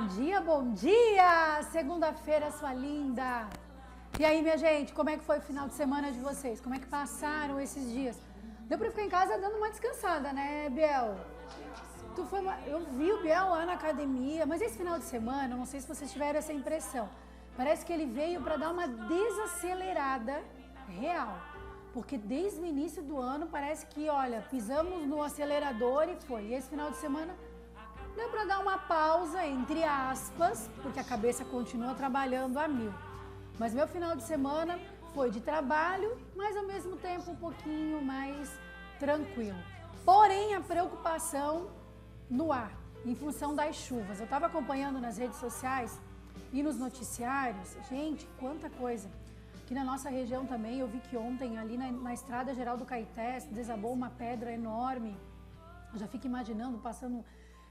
bom dia! Segunda-feira, sua linda! E aí, minha gente, como é que foi o final de semana de vocês? Como é que passaram esses dias? Deu pra ficar em casa dando uma descansada, né, Biel? Eu vi o Biel lá na academia, mas esse final de semana, não sei se vocês tiveram essa impressão, parece que ele veio para dar uma desacelerada real. Porque desde o início do ano parece que, olha, pisamos no acelerador e foi. E esse final de semana deu para dar uma pausa, entre aspas, porque a cabeça continua trabalhando a mil. Mas meu final de semana foi de trabalho, mas ao mesmo tempo um pouquinho mais tranquilo. Porém, a preocupação no ar, em função das chuvas. Eu estava acompanhando nas redes sociais e nos noticiários, gente, quanta coisa. Aqui na nossa região também, eu vi que ontem ali na Estrada Geral do Caetés desabou uma pedra enorme. Eu já fico imaginando, passando...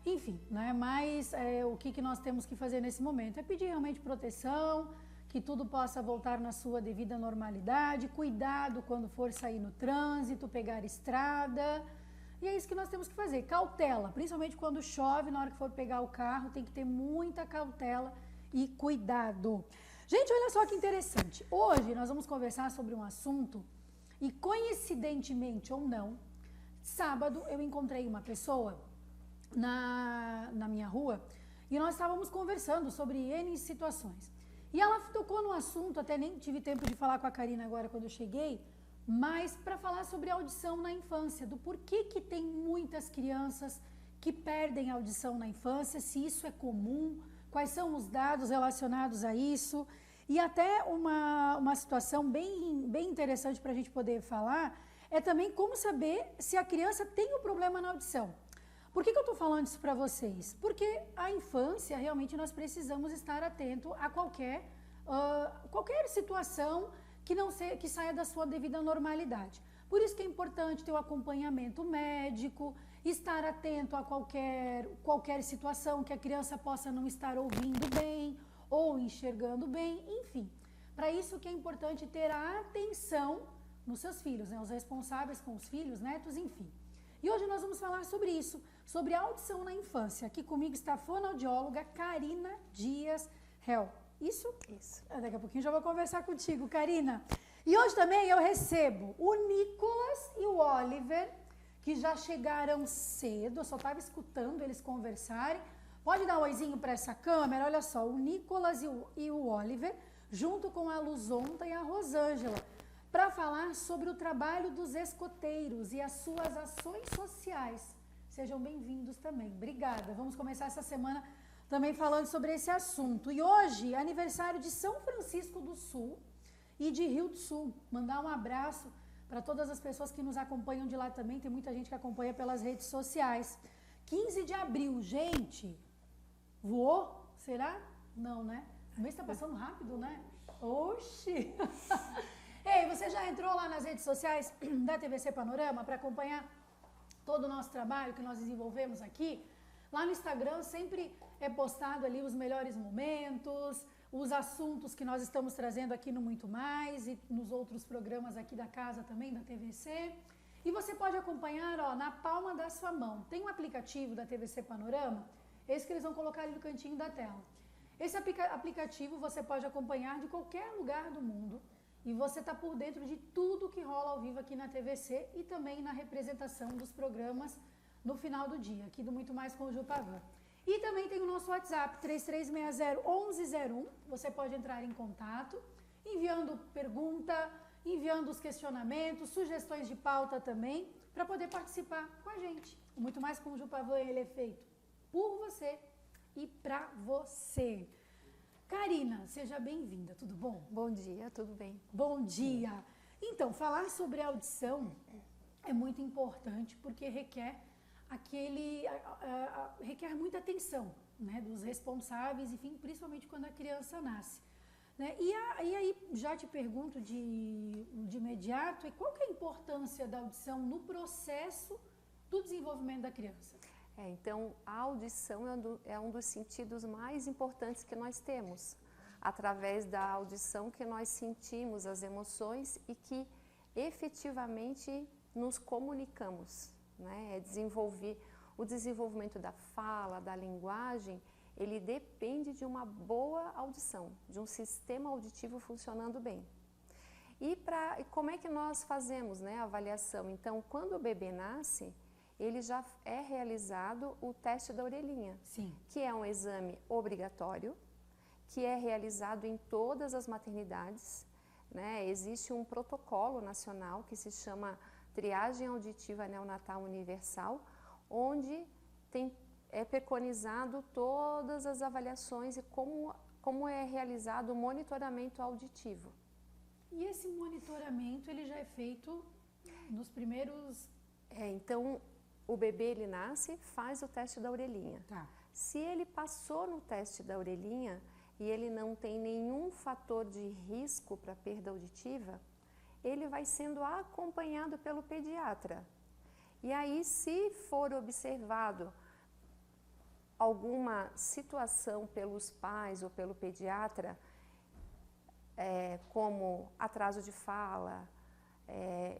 Enfim, né? Mas o que nós temos que fazer nesse momento é pedir realmente proteção, que tudo possa voltar na sua devida normalidade, cuidado quando for sair no trânsito, pegar estrada. E é isso que nós temos que fazer, cautela, principalmente quando chove, na hora que for pegar o carro, tem que ter muita cautela e cuidado. Gente, olha só que interessante. Hoje nós vamos conversar sobre um assunto e, coincidentemente ou não, sábado eu encontrei uma pessoa na minha rua e nós estávamos conversando sobre N situações. E ela tocou no assunto, até nem tive tempo de falar com a Karina agora quando eu cheguei, mas para falar sobre audição na infância, do porquê que tem muitas crianças que perdem a audição na infância, se isso é comum, quais são os dados relacionados a isso, e até uma situação bem interessante para a gente poder falar, é também como saber se a criança tem um problema na audição. Por que eu estou falando isso para vocês? Porque a infância, realmente, nós precisamos estar atento a qualquer situação que saia da sua devida normalidade. Por isso que é importante ter o acompanhamento médico, estar atento a qualquer situação que a criança possa não estar ouvindo bem ou enxergando bem, enfim. Para isso que é importante ter a atenção nos seus filhos, né? Os responsáveis com os filhos, netos, enfim. E hoje nós vamos falar sobre isso, sobre audição na infância. Aqui comigo está a fonoaudióloga Karina Dias Hell. Isso? Isso. Daqui a pouquinho já vou conversar contigo, Karina. E hoje também eu recebo o Nicolas e o Oliver, que já chegaram cedo, eu só estava escutando eles conversarem. Pode dar um oizinho para essa câmera? Olha só, o Nicolas e o Oliver, junto com a Luzonta e a Rosângela, para falar sobre o trabalho dos escoteiros e as suas ações sociais. Sejam bem-vindos também. Obrigada. Vamos começar essa semana também falando sobre esse assunto. E hoje, aniversário de São Francisco do Sul e de Rio do Sul. Mandar um abraço para todas as pessoas que nos acompanham de lá também. Tem muita gente que acompanha pelas redes sociais. 15 de abril, gente. Voou? Será? Não, né? O mês está passando rápido, né? Oxi! Ei, você já entrou lá nas redes sociais da TVC Panorama para acompanhar todo o nosso trabalho que nós desenvolvemos aqui? Lá no Instagram sempre é postado ali os melhores momentos, os assuntos que nós estamos trazendo aqui no Muito Mais e nos outros programas aqui da casa também, da TVC. E você pode acompanhar, ó, na palma da sua mão. Tem um aplicativo da TVC Panorama, esse que eles vão colocar ali no cantinho da tela. Esse aplicativo você pode acompanhar de qualquer lugar do mundo. E você está por dentro de tudo que rola ao vivo aqui na TVC e também na representação dos programas no final do dia, aqui do Muito Mais com o Ju Pavan. E também tem o nosso WhatsApp, 3360-1101. Você pode entrar em contato, enviando pergunta, enviando os questionamentos, sugestões de pauta também, para poder participar com a gente. O Muito Mais com o Ju Pavan, ele é feito por você e para você. Karina, seja bem-vinda, tudo bom? Bom dia, tudo bem? Bom dia! Então, falar sobre audição é muito importante porque requer requer muita atenção, né, dos responsáveis, enfim, principalmente quando a criança nasce. Né? E aí já te pergunto de imediato, qual que é a importância da audição no processo do desenvolvimento da criança? Então, a audição é um dos sentidos mais importantes que nós temos. Através da audição que nós sentimos as emoções e que efetivamente nos comunicamos. Né? O desenvolvimento da fala, da linguagem, ele depende de uma boa audição, de um sistema auditivo funcionando bem. E como é que nós fazemos, né, a avaliação? Então, quando o bebê nasce, ele já é realizado o teste da orelhinha, Sim. que é um exame obrigatório, que é realizado em todas as maternidades, né? Existe um protocolo nacional que se chama Triagem Auditiva Neonatal Universal, onde é preconizado todas as avaliações e como é realizado o monitoramento auditivo. E esse monitoramento, ele já é feito nos primeiros... Então, o bebê, ele nasce, faz o teste da orelhinha. Tá. Se ele passou no teste da orelhinha e ele não tem nenhum fator de risco para perda auditiva, ele vai sendo acompanhado pelo pediatra. E aí, se for observado alguma situação pelos pais ou pelo pediatra, como atraso de fala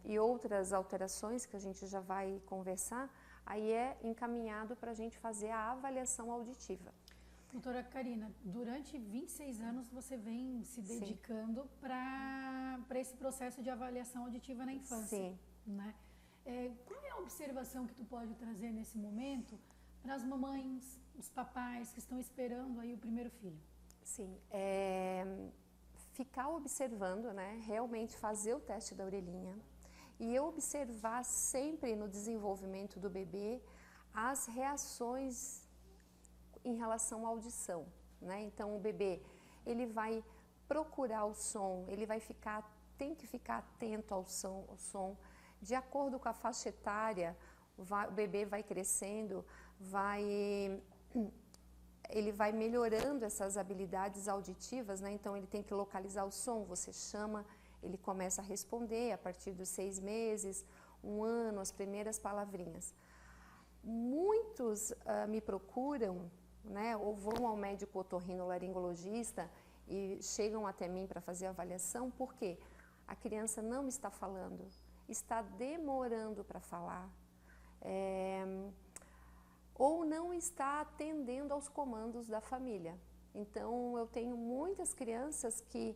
e outras alterações que a gente já vai conversar, aí é encaminhado para a gente fazer a avaliação auditiva. Doutora Karina, durante 26 anos você vem se dedicando para esse processo de avaliação auditiva na infância. Sim. Né? Qual é a observação que tu pode trazer nesse momento para as mamães, os papais que estão esperando aí o primeiro filho? Sim, ficar observando, né, realmente fazer o teste da orelhinha e observar sempre no desenvolvimento do bebê as reações em relação à audição, né? Então o bebê, ele vai procurar o som, ele vai tem que ficar atento ao som, de acordo com a faixa etária, o bebê vai crescendo, ele vai melhorando essas habilidades auditivas, né? Então ele tem que localizar o som, você chama, ele começa a responder a partir dos 6 meses, 1 ano, as primeiras palavrinhas. Muitos me procuram, né, ou vão ao médico otorrinolaringologista e chegam até mim para fazer a avaliação, porque a criança não está falando, está demorando para falar, ou não está atendendo aos comandos da família. Então, eu tenho muitas crianças que,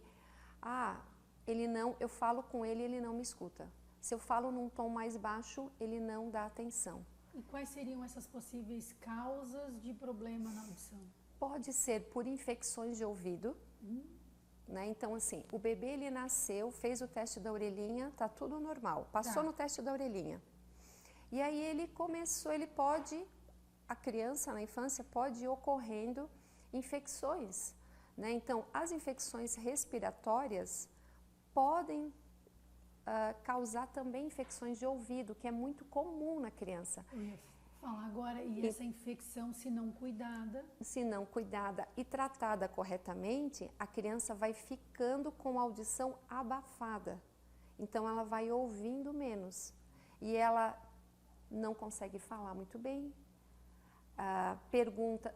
eu falo com ele, ele não me escuta. Se eu falo num tom mais baixo, ele não dá atenção. E quais seriam essas possíveis causas de problema na audição? Pode ser por infecções de ouvido, né? Então, assim, o bebê, ele nasceu, fez o teste da orelhinha, tá tudo normal, passou no teste da orelhinha. E aí a criança na infância pode ir ocorrendo infecções, né? Então, as infecções respiratórias podem causar também infecções de ouvido, que é muito comum na criança. Eu ia falar agora, e essa infecção, se não cuidada? Se não cuidada e tratada corretamente, a criança vai ficando com a audição abafada. Então, ela vai ouvindo menos. E ela não consegue falar muito bem,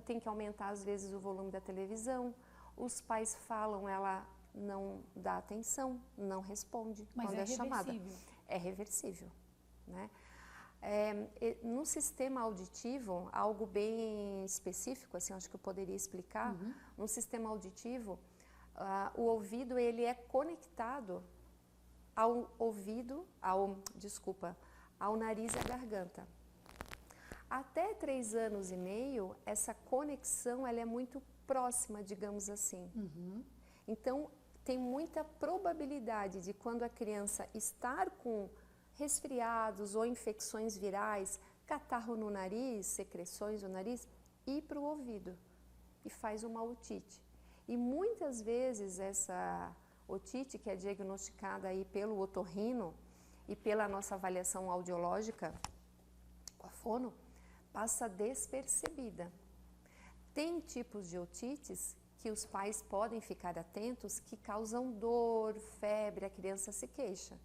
tem que aumentar às vezes o volume da televisão, os pais falam, ela não dá atenção, não responde quando é chamada. É reversível, né? No sistema auditivo, algo bem específico, assim, acho que eu poderia explicar. No sistema auditivo, o ouvido, ele é conectado ao nariz e à garganta. Até 3 anos e meio, essa conexão, ela é muito próxima, digamos assim. Então, tem muita probabilidade de quando a criança estar com resfriados ou infecções virais, catarro no nariz, secreções no nariz, ir para o ouvido e faz uma otite. E muitas vezes essa otite, que é diagnosticada aí pelo otorrino e pela nossa avaliação audiológica, com a fono, passa despercebida. Tem tipos de otites que os pais podem ficar atentos, que causam dor, febre, a criança se queixa.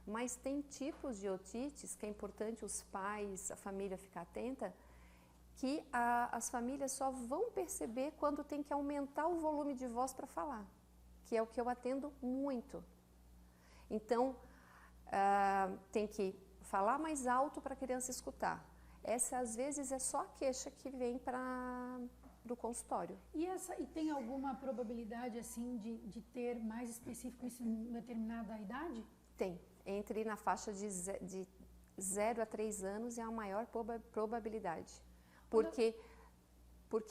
Mas tem tipos de otites que é importante os pais, a família ficar atenta, que as famílias só vão perceber quando tem que aumentar o volume de voz para falar, que é o que eu atendo muito. Então, tem que falar mais alto para a criança escutar. Essa, às vezes, é só a queixa que vem para do consultório. E tem alguma probabilidade assim de ter mais específico isso em determinada idade? Tem. Entre na faixa de 0 a 3 anos é a maior probabilidade. Porque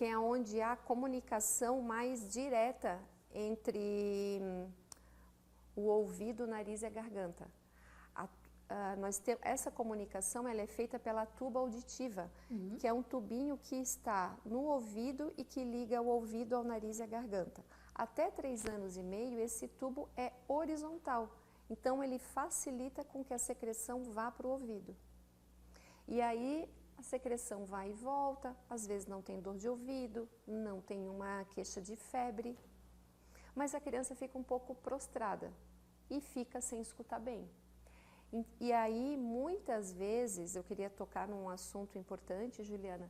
é onde há comunicação mais direta entre o ouvido, o nariz e a garganta. Essa comunicação ela é feita pela tuba auditiva, que é um tubinho que está no ouvido e que liga o ouvido ao nariz e à garganta. Até 3 anos e meio, esse tubo é horizontal, então ele facilita com que a secreção vá para o ouvido. E aí a secreção vai e volta, às vezes não tem dor de ouvido, não tem uma queixa de febre, mas a criança fica um pouco prostrada e fica sem escutar bem. E aí, muitas vezes, eu queria tocar num assunto importante, Juliana,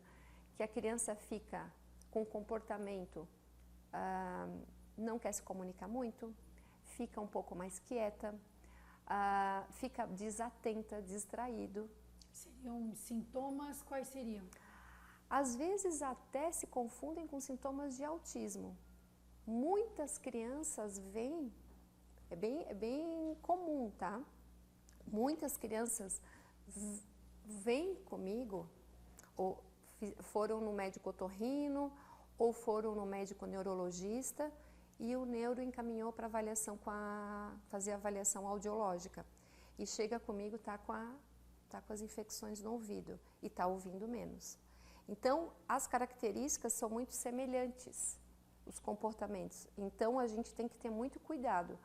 que a criança fica com comportamento, não quer se comunicar muito, fica um pouco mais quieta, fica desatenta, distraído. Seriam sintomas, quais seriam? Às vezes até se confundem com sintomas de autismo. Muitas crianças vêm, é bem comum, tá? Muitas crianças vêm comigo, ou foram no médico otorrino, ou foram no médico neurologista, e o neuro encaminhou para avaliação fazer a avaliação audiológica. E chega comigo, tá com as infecções no ouvido e está ouvindo menos. Então, as características são muito semelhantes, os comportamentos. Então, a gente tem que ter muito cuidado.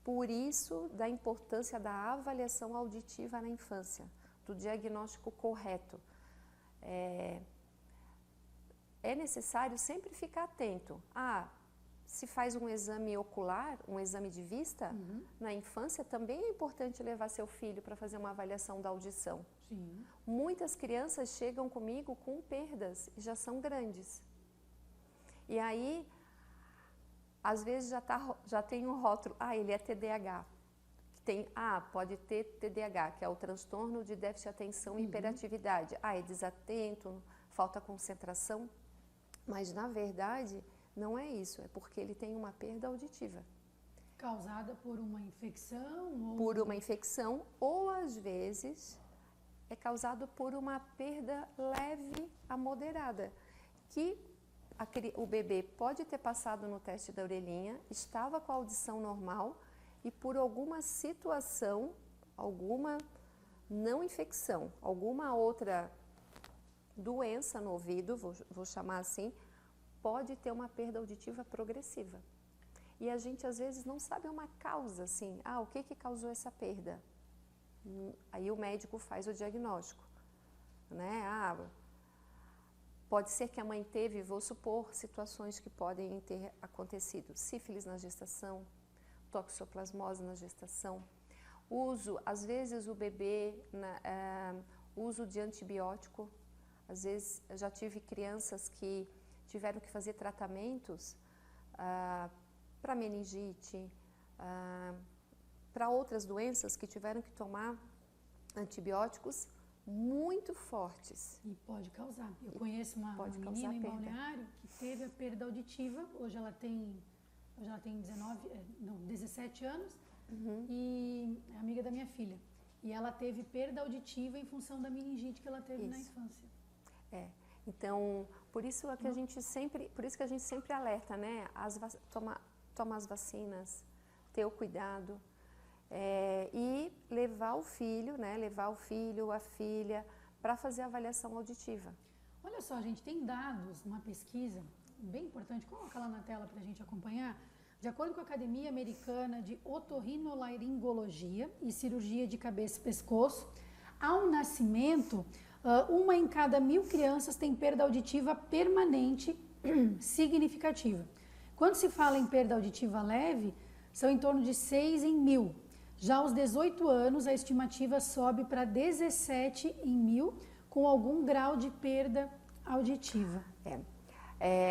Por isso, da importância da avaliação auditiva na infância, do diagnóstico correto. É necessário sempre ficar atento. Se faz um exame ocular, um exame de vista, na infância também é importante levar seu filho para fazer uma avaliação da audição. Sim. Muitas crianças chegam comigo com perdas e já são grandes. E aí, às vezes já tem um rótulo, ele é TDAH. Pode ter TDAH, que é o transtorno de déficit de atenção e hiperatividade. É desatento, falta concentração. Mas, na verdade, não é isso, é porque ele tem uma perda auditiva. Causada por uma infecção? Por uma infecção, ou às vezes é causado por uma perda leve a moderada, que o bebê pode ter passado no teste da orelhinha, estava com a audição normal e por alguma situação, alguma não infecção, alguma outra doença no ouvido, vou chamar assim, pode ter uma perda auditiva progressiva. E a gente às vezes não sabe uma causa, assim, o que causou essa perda? Aí o médico faz o diagnóstico, né? Pode ser que a mãe teve, vou supor, situações que podem ter acontecido. Sífilis na gestação, toxoplasmose na gestação. Às vezes o bebê, uso de antibiótico. Às vezes já tive crianças que tiveram que fazer tratamentos para meningite, para outras doenças que tiveram que tomar antibióticos muito fortes. E pode causar. Eu conheço uma menina em Balneário que teve a perda auditiva, hoje ela tem 17 anos e é amiga da minha filha. E ela teve perda auditiva em função da meningite que ela teve na infância. Então, por isso que a gente sempre alerta, né? Toma as vacinas, ter o cuidado. E levar o filho, né? A filha, para fazer a avaliação auditiva. Olha só, gente, tem dados, uma pesquisa bem importante, coloca lá na tela para a gente acompanhar. De acordo com a Academia Americana de Otorrinolaringologia e Cirurgia de Cabeça e Pescoço, ao nascimento, 1 em cada 1000 crianças tem perda auditiva permanente significativa. Quando se fala em perda auditiva leve, são em torno de 6 em 1000. Já aos 18 anos, a estimativa sobe para 17 em 1000, com algum grau de perda auditiva.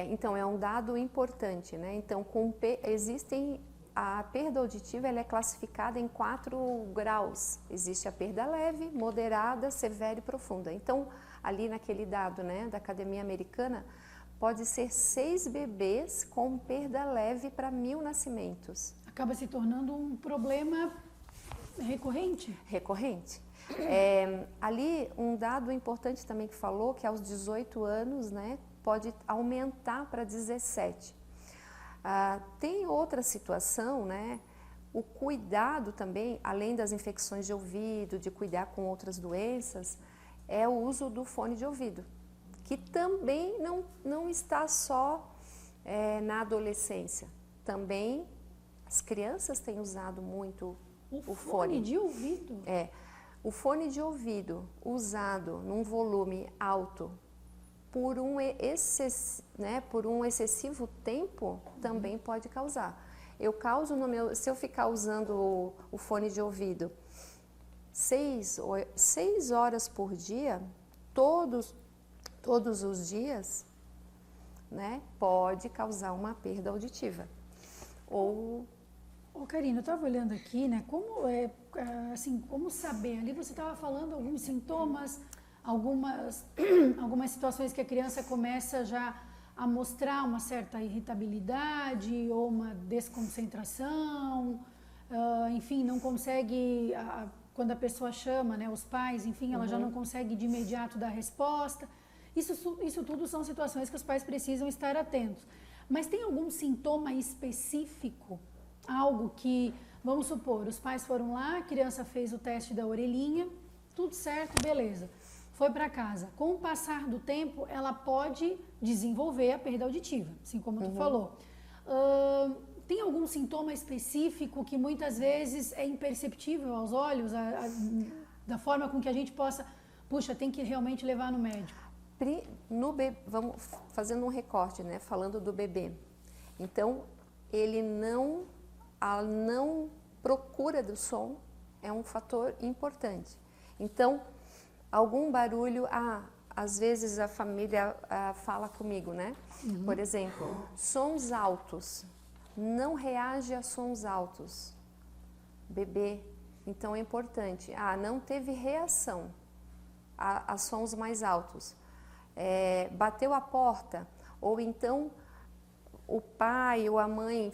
Então, é um dado importante, né? Então, a perda auditiva ela é classificada em 4 graus. Existe a perda leve, moderada, severa e profunda. Então, ali naquele dado, né, da Academia Americana, pode ser 6 bebês com perda leve para 1.000 nascimentos. Acaba se tornando um problema recorrente. Recorrente. Ali, um dado importante também que falou, que aos 18 anos, né, pode aumentar para 17. Tem outra situação, né, o cuidado também, além das infecções de ouvido, de cuidar com outras doenças, é o uso do fone de ouvido, que também não está só na adolescência. Também as crianças têm usado muito o fone de ouvido? O fone de ouvido usado num volume alto por um excessivo tempo também pode causar. Se eu ficar usando o fone de ouvido 6 horas por dia, todos os dias, né, pode causar uma perda auditiva. Karina, eu estava olhando aqui, né, como saber, ali você estava falando alguns sintomas, algumas situações que a criança começa já a mostrar uma certa irritabilidade ou uma desconcentração, enfim, não consegue, quando a pessoa chama, né, os pais, enfim, ela já não consegue de imediato dar resposta. Isso tudo são situações que os pais precisam estar atentos. Mas tem algum sintoma específico? Algo que, vamos supor, os pais foram lá, a criança fez o teste da orelhinha, tudo certo, beleza. Foi para casa. Com o passar do tempo, ela pode desenvolver a perda auditiva, assim como tu falou. Tem algum sintoma específico que muitas vezes é imperceptível aos olhos, da forma com que a gente possa, tem que realmente levar no médico? Vamos fazendo um recorte, né? Falando do bebê. Então, a não procura do som é um fator importante. Então, algum barulho, às vezes a família fala comigo, né? Por exemplo, sons altos, não reage a sons altos. Bebê, então é importante. Não teve reação a sons mais altos. Bateu a porta, ou então o pai ou a mãe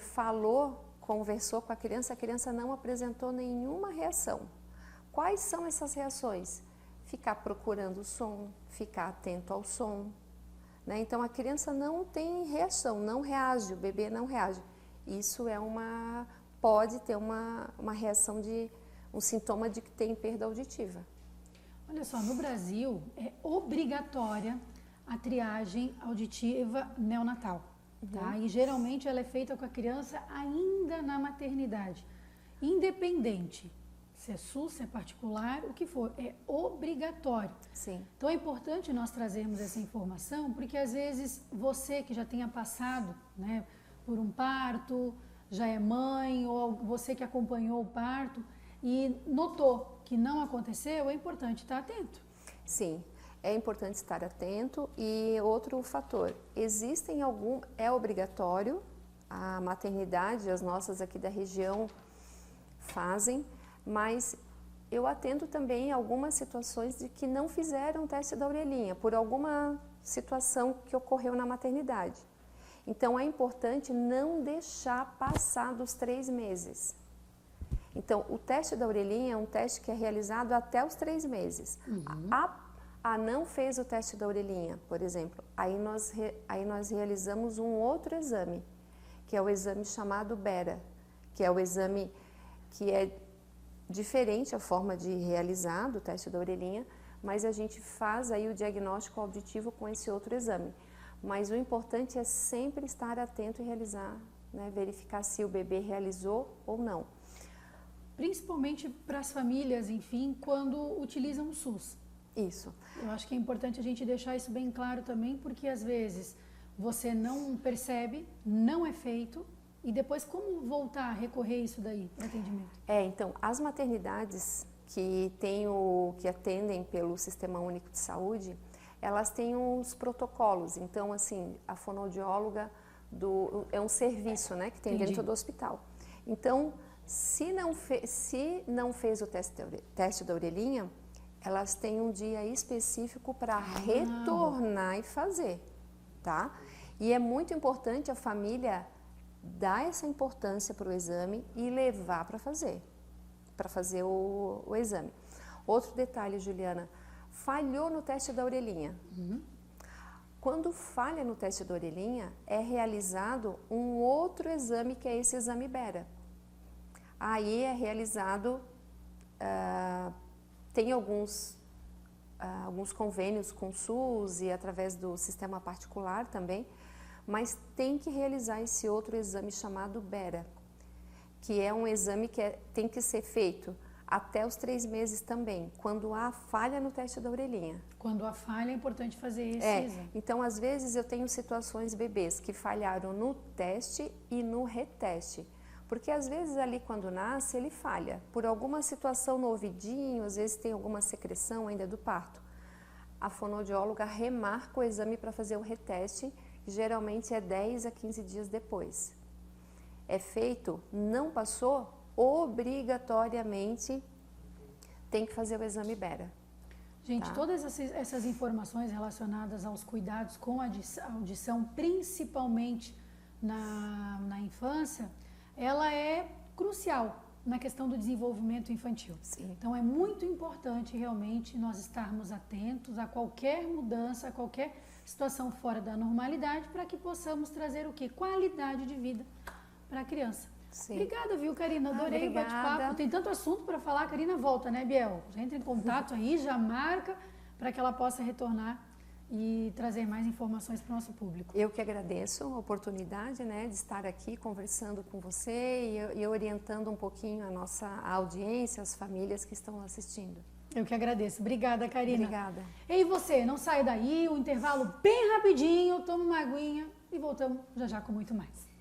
conversou com a criança não apresentou nenhuma reação. Quais são essas reações? Ficar procurando o som, ficar atento ao som, né? Então a criança não tem reação, não reage, o bebê não reage. Isso pode ter uma reação um sintoma de que tem perda auditiva. Olha só, no Brasil é obrigatória a triagem auditiva neonatal, tá? E geralmente ela é feita com a criança ainda na maternidade, independente se é SUS, se é particular, o que for, é obrigatório. Sim. Então é importante nós trazermos essa informação, porque às vezes você que já tenha passado, né, por um parto, já é mãe, ou você que acompanhou o parto e notou que não aconteceu, é importante estar atento. Sim, é importante estar atento. E outro fator, é obrigatório, a maternidade, as nossas aqui da região fazem, mas eu atendo também algumas situações de que não fizeram o teste da orelhinha, por alguma situação que ocorreu na maternidade. Então é importante não deixar passar dos 3 meses. Então, o teste da orelhinha é um teste que é realizado até os 3 meses. Não fez o teste da orelhinha, por exemplo, aí nós realizamos um outro exame, que é o exame chamado BERA, que é o exame que é diferente a forma de realizar do teste da orelhinha, mas a gente faz aí o diagnóstico auditivo com esse outro exame. Mas o importante é sempre estar atento e realizar, né, verificar se o bebê realizou ou não. Principalmente para as famílias, enfim, quando utilizam o SUS. Isso. Eu acho que é importante a gente deixar isso bem claro também, porque às vezes você não percebe, não é feito, e depois como voltar a recorrer isso daí para atendimento? Então, as maternidades que atendem pelo Sistema Único de Saúde, elas têm uns protocolos. Então, assim, a fonoaudióloga é um serviço, né, que tem dentro do hospital. Então, se não fez o teste da orelhinha, elas têm um dia específico para retornar e fazer, tá? E é muito importante a família dar essa importância para o exame e levar para fazer o exame. Outro detalhe, Juliana, falhou no teste da orelhinha. Quando falha no teste da orelhinha, é realizado um outro exame, que é esse exame Bera. Aí é realizado, tem alguns convênios com o SUS e através do sistema particular também, mas tem que realizar esse outro exame chamado Bera, que é um exame que tem que ser feito até os 3 meses também, quando há falha no teste da orelhinha. Quando há falha é importante fazer esse exame. Então, às vezes eu tenho situações bebês que falharam no teste e no reteste. Porque às vezes ali quando nasce ele falha, por alguma situação no ouvidinho, às vezes tem alguma secreção ainda do parto. A fonoaudióloga remarca o exame para fazer o reteste, geralmente é 10 a 15 dias depois. É feito, não passou, obrigatoriamente tem que fazer o exame Bera. Gente, todas essas informações relacionadas aos cuidados com a audição, principalmente na infância, ela é crucial na questão do desenvolvimento infantil. Sim. Então é muito importante realmente nós estarmos atentos a qualquer mudança, a qualquer situação fora da normalidade, para que possamos trazer o quê? Qualidade de vida para a criança. Sim. Obrigada, viu, Karina? Adorei o bate-papo. Tem tanto assunto para falar. A Karina volta, né, Biel? Já entra em contato aí, já marca para que ela possa retornar e trazer mais informações para o nosso público. Eu que agradeço a oportunidade, né, de estar aqui conversando com você e orientando um pouquinho a nossa audiência, as famílias que estão assistindo. Eu que agradeço. Obrigada, Karina. Obrigada. E você, não saia daí, um intervalo bem rapidinho, toma uma aguinha e voltamos já já com muito mais.